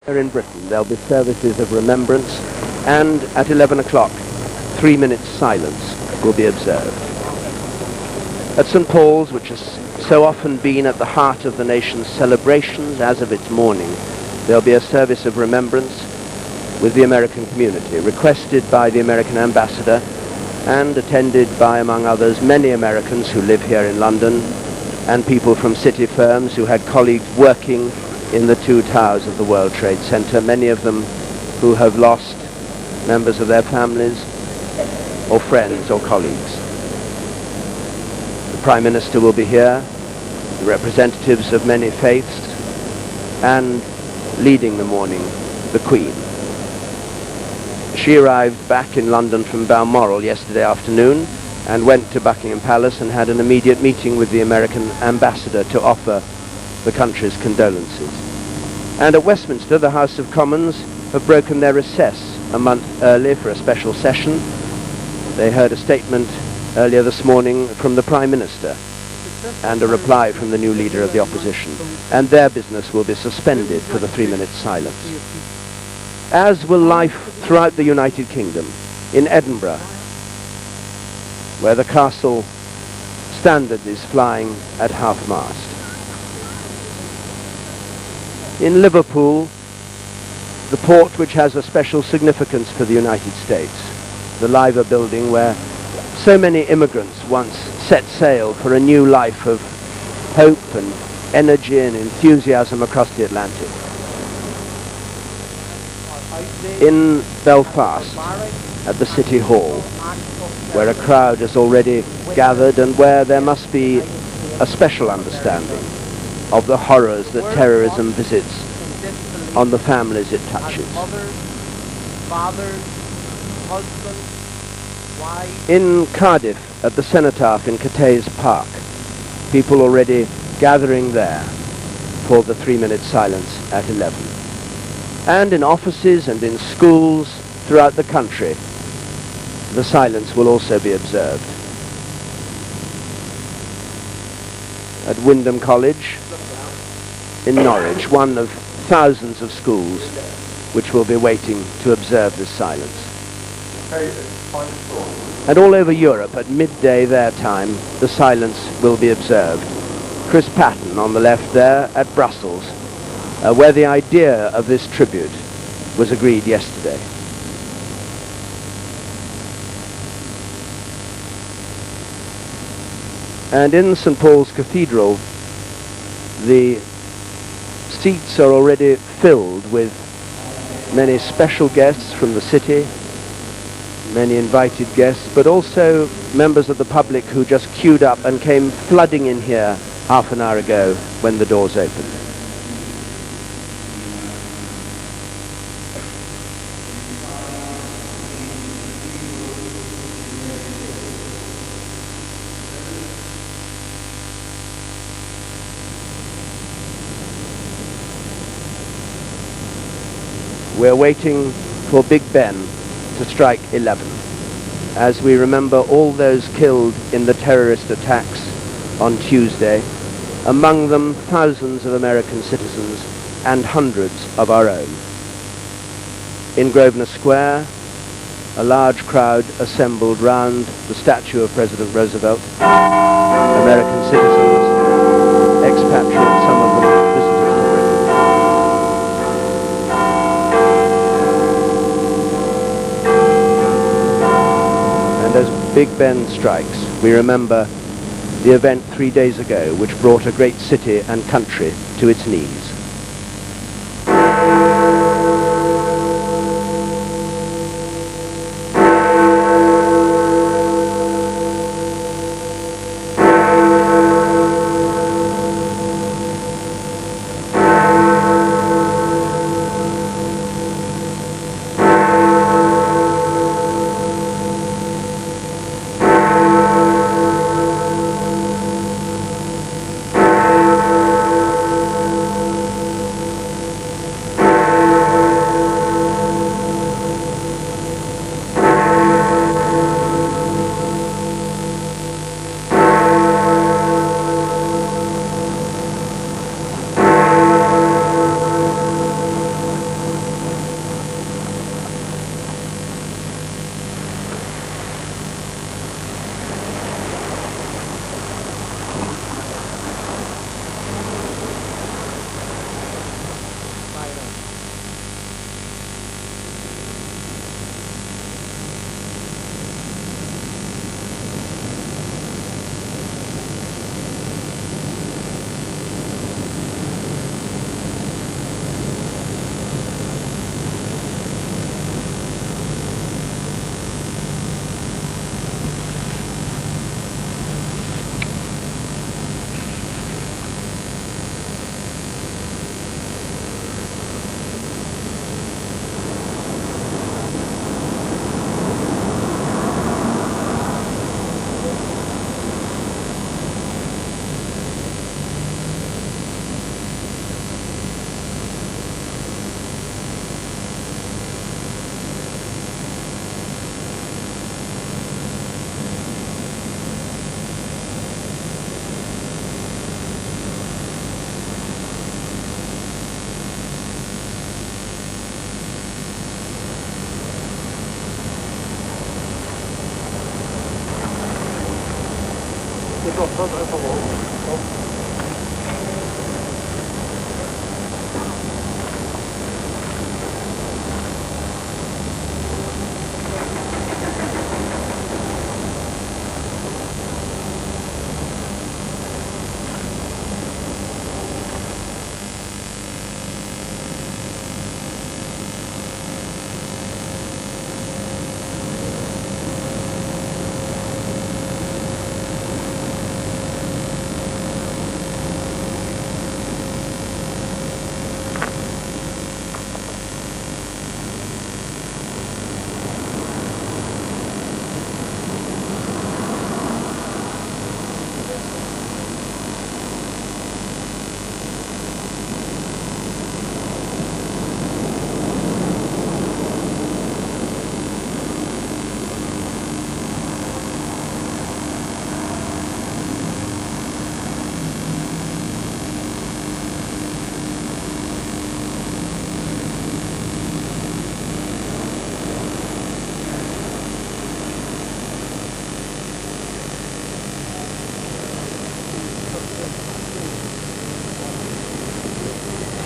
Here in Britain, there'll be services of remembrance, and at 11 o'clock, 3 minutes silence will be observed. At St. Paul's, which has so often been at the heart of the nation's celebrations as of its mourning, there'll be a service of remembrance with the American community, requested by the American ambassador and attended by, among others, many Americans who live here in London and people from city firms who had colleagues working in the two towers of the World Trade Center, many of them who have lost members of their families or friends or colleagues. The Prime Minister will be here, the representatives of many faiths, and leading the mourning, the Queen. She arrived back in London from Balmoral yesterday afternoon and went to Buckingham Palace and had an immediate meeting with the American ambassador to offer the country's condolences. And at Westminster, the House of Commons have broken their recess a month early for a special session. They heard a statement earlier this morning from the Prime Minister and a reply from the new leader of the opposition, and their business will be suspended for the 3-minute silence. As will life throughout the United Kingdom. In Edinburgh, where the castle standard is flying at half-mast. In Liverpool, the port which has a special significance for the United States, the Liver building where so many immigrants once set sail for a new life of hope and energy and enthusiasm across the Atlantic. In Belfast, at the City Hall, where a crowd has already gathered and where there must be a special understanding of the horrors that terrorism visits on the families it touches. In Cardiff, at the Cenotaph in Cathays Park, people already gathering there for the 3-minute silence at 11. And in offices and in schools throughout the country, the silence will also be observed. At Wyndham College in Norwich, one of thousands of schools which will be waiting to observe this silence. And all over Europe, at midday their time, the silence will be observed. Chris Patton on the left there at Brussels, where the idea of this tribute was agreed yesterday. And in St. Paul's Cathedral, the seats are already filled with many special guests from the city, many invited guests, but also members of the public who just queued up and came flooding in here half an hour ago when the doors opened. We're waiting for Big Ben to strike 11 as we remember all those killed in the terrorist attacks on Tuesday, among them thousands of American citizens and hundreds of our own. In Grosvenor Square, a large crowd assembled round the statue of President Roosevelt. American citizens, expatriates, some of them visitors to Britain. And as Big Ben strikes, we remember the event 3 days ago which brought a great city and country to its knees.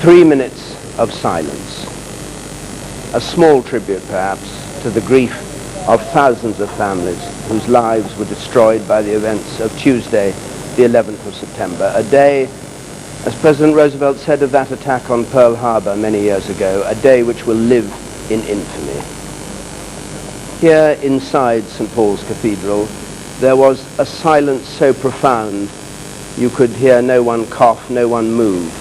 3 minutes of silence. A small tribute, perhaps, to the grief of thousands of families whose lives were destroyed by the events of Tuesday, the 11th of September, a day, as President Roosevelt said of that attack on Pearl Harbor many years ago, a day which will live in infamy. Here inside St. Paul's Cathedral, there was a silence so profound you could hear no one cough, no one move,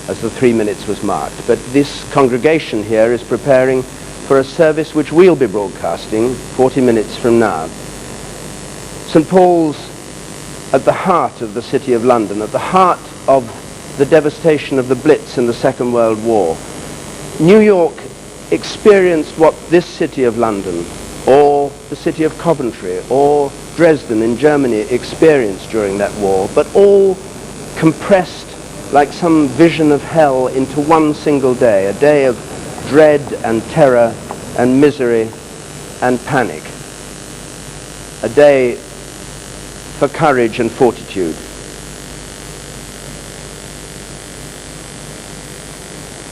as the 3 minutes was marked. But this congregation here is preparing for a service which we'll be broadcasting 40 minutes from now. St. Paul's at the heart of the City of London, at the heart of the devastation of the Blitz in the Second World War. New York experienced what this City of London, or the city of Coventry, or Dresden in Germany experienced during that war, but all compressed like some vision of hell into one single day, a day of dread and terror and misery and panic, a day for courage and fortitude.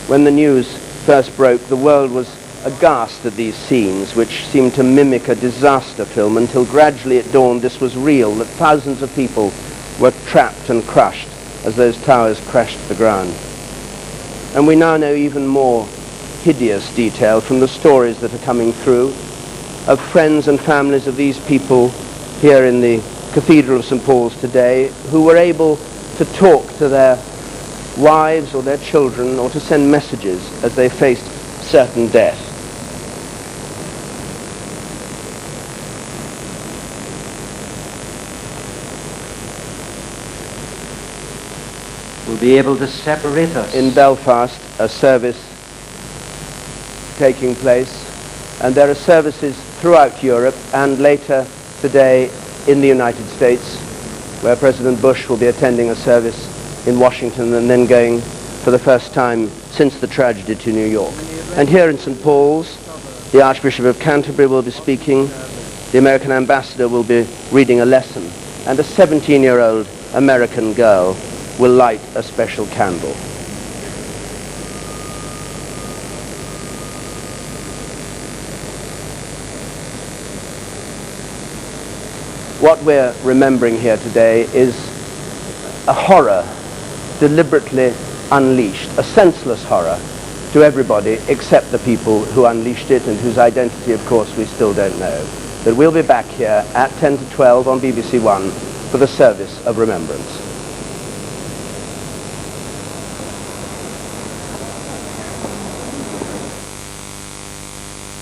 When the news first broke, the world was aghast at these scenes, which seemed to mimic a disaster film, until gradually it dawned this was real, that thousands of people were trapped and crushed as those towers crashed to the ground. And we now know even more hideous detail from the stories that are coming through of friends and families of these people here in the Cathedral of St. Paul's today, who were able to talk to their wives or their children, or to send messages as they faced certain death. Will be able to separate us. In Belfast, a service taking place, and there are services throughout Europe, and later today in the United States, where President Bush will be attending a service in Washington and then going for the first time since the tragedy to New York. And here in St. Paul's, the Archbishop of Canterbury will be speaking, the American ambassador will be reading a lesson, and a 17-year-old American girl will light a special candle. What we're remembering here today is a horror deliberately unleashed, a senseless horror to everybody except the people who unleashed it, and whose identity, of course, we still don't know. But we'll be back here at 10 to 12 on BBC One for the service of remembrance.